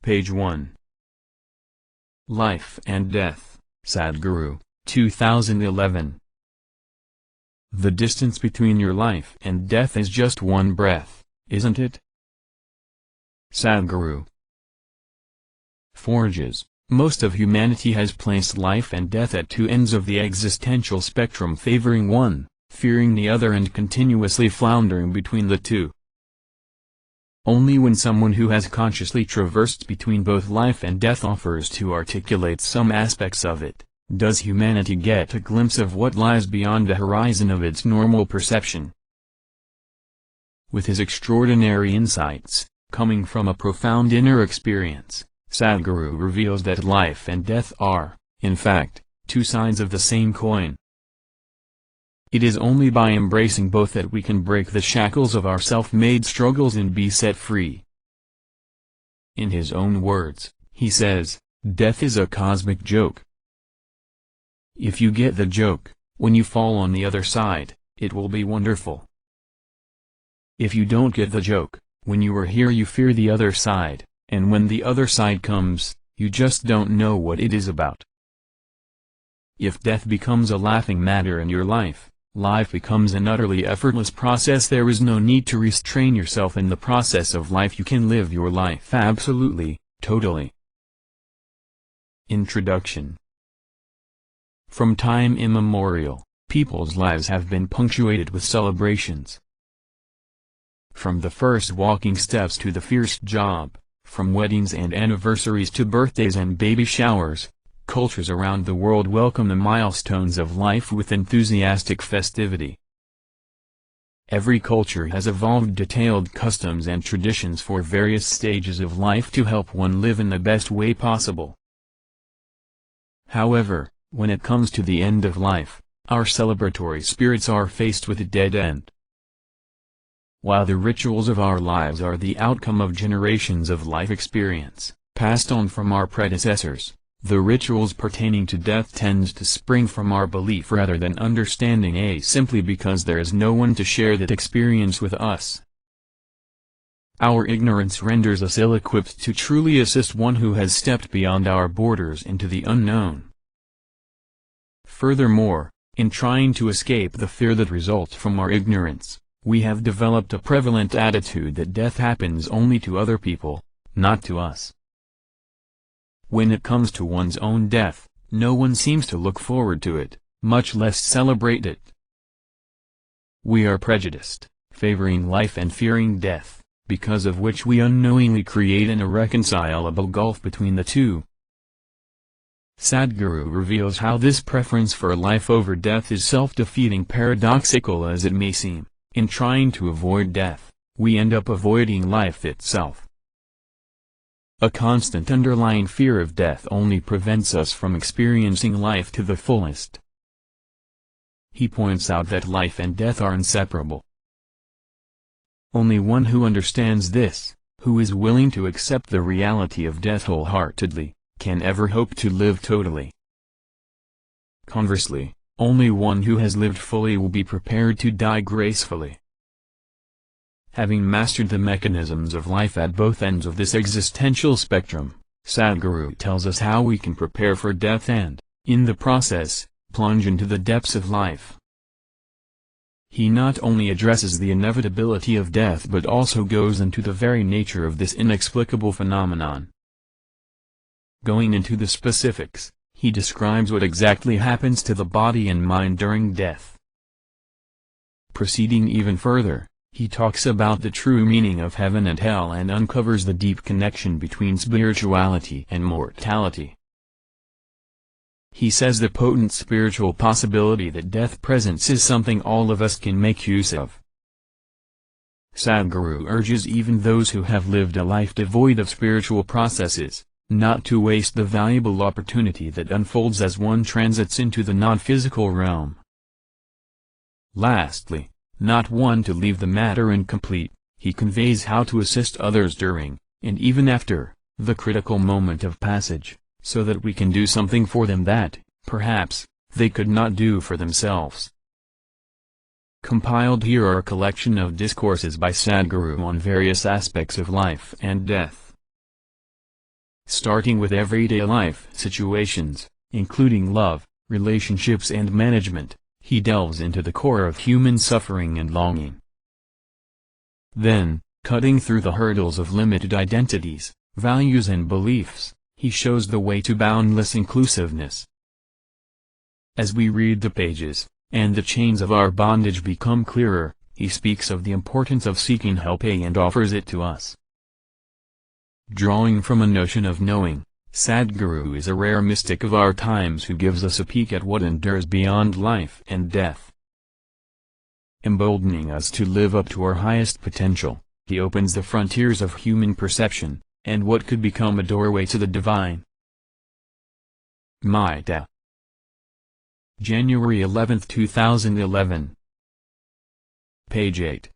Page 1. Life and Death, Sadhguru, 2011. The distance between your life and death is just one breath, isn't it? Sadhguru. Forages. Most of humanity has placed life and death at two ends of the existential spectrum, favoring one, fearing the other, and continuously floundering between the two. Only when someone who has consciously traversed between both life and death offers to articulate some aspects of it, does humanity get a glimpse of what lies beyond the horizon of its normal perception. With his extraordinary insights, coming from a profound inner experience, Sadhguru reveals that life and death are, in fact, two sides of the same coin. It is only by embracing both that we can break the shackles of our self-made struggles and be set free. In his own words, he says, "Death is a cosmic joke. If you get the joke, when you fall on the other side, it will be wonderful. If you don't get the joke, when you are here you fear the other side, and when the other side comes, you just don't know what it is about." If death becomes a laughing matter in your life becomes an utterly effortless process. There is no need to restrain yourself in the process of life. You can live your life absolutely, totally. Introduction. From time immemorial, people's lives have been punctuated with celebrations. From the first walking steps to the first job, from weddings and anniversaries to birthdays and baby showers, cultures around the world welcome the milestones of life with enthusiastic festivity. Every culture has evolved detailed customs and traditions for various stages of life to help one live in the best way possible. However, when it comes to the end of life, our celebratory spirits are faced with a dead end. While the rituals of our lives are the outcome of generations of life experience, passed on from our predecessors, the rituals pertaining to death tend to spring from our belief rather than understanding, simply because there is no one to share that experience with us. Our ignorance renders us ill-equipped to truly assist one who has stepped beyond our borders into the unknown. Furthermore, in trying to escape the fear that results from our ignorance, we have developed a prevalent attitude that death happens only to other people, not to us. When it comes to one's own death, no one seems to look forward to it, much less celebrate it. We are prejudiced, favoring life and fearing death, because of which we unknowingly create an irreconcilable gulf between the two. Sadhguru reveals how this preference for life over death is self-defeating. Paradoxical as it may seem, in trying to avoid death, we end up avoiding life itself. A constant underlying fear of death only prevents us from experiencing life to the fullest. He points out that life and death are inseparable. Only one who understands this, who is willing to accept the reality of death wholeheartedly, can ever hope to live totally. Conversely, only one who has lived fully will be prepared to die gracefully. Having mastered the mechanisms of life at both ends of this existential spectrum, Sadhguru tells us how we can prepare for death and, in the process, plunge into the depths of life. He not only addresses the inevitability of death but also goes into the very nature of this inexplicable phenomenon. Going into the specifics, he describes what exactly happens to the body and mind during death. Proceeding even further, he talks about the true meaning of heaven and hell and uncovers the deep connection between spirituality and mortality. He says the potent spiritual possibility that death presents is something all of us can make use of. Sadhguru urges even those who have lived a life devoid of spiritual processes, not to waste the valuable opportunity that unfolds as one transits into the non-physical realm. Lastly, not one to leave the matter incomplete, he conveys how to assist others during, and even after, the critical moment of passage, so that we can do something for them that, perhaps, they could not do for themselves. Compiled here are a collection of discourses by Sadhguru on various aspects of life and death. starting with everyday life situations, including love, relationships and management. He delves into the core of human suffering and longing. Then, cutting through the hurdles of limited identities, values and beliefs, he shows the way to boundless inclusiveness. As we read the pages, and the chains of our bondage become clearer, he speaks of the importance of seeking help and offers it to us. Drawing from a notion of knowing, Sadhguru is a rare mystic of our times who gives us a peek at what endures beyond life and death. Emboldening us to live up to our highest potential, he opens the frontiers of human perception, and what could become a doorway to the divine. Maita. January 11, 2011. Page 8.